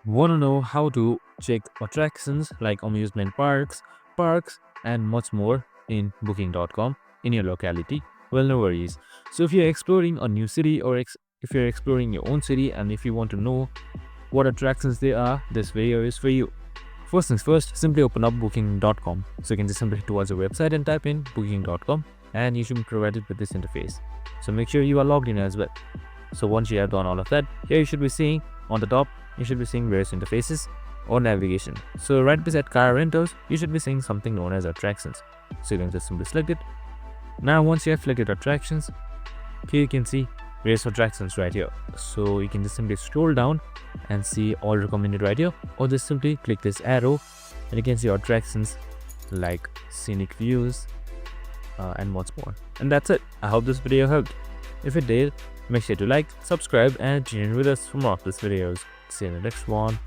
Want to know how to check attractions like amusement parks, and much more in booking.com in your locality? Well, no worries. So, if you're exploring a new city if you're exploring your own city and if you want to know what attractions there are, this video is for you. First things first, simply open up booking.com. So, you can just simply head towards the website and type in booking.com, and you should be provided with this interface. So, make sure you are logged in as well. So once you have done all of that, here you should be seeing on the top, you should be seeing various interfaces or navigation. So right beside car rentals, you should be seeing something known as attractions. So you can just simply select it. Now once you have selected attractions, here you can see various attractions right here. So you can just simply scroll down and see all recommended right here, or just simply click this arrow and you can see attractions like scenic views and much more. And that's it. I hope this video helped. If it did, make sure to like, subscribe, and tune in with us for more of these videos. See you in the next one.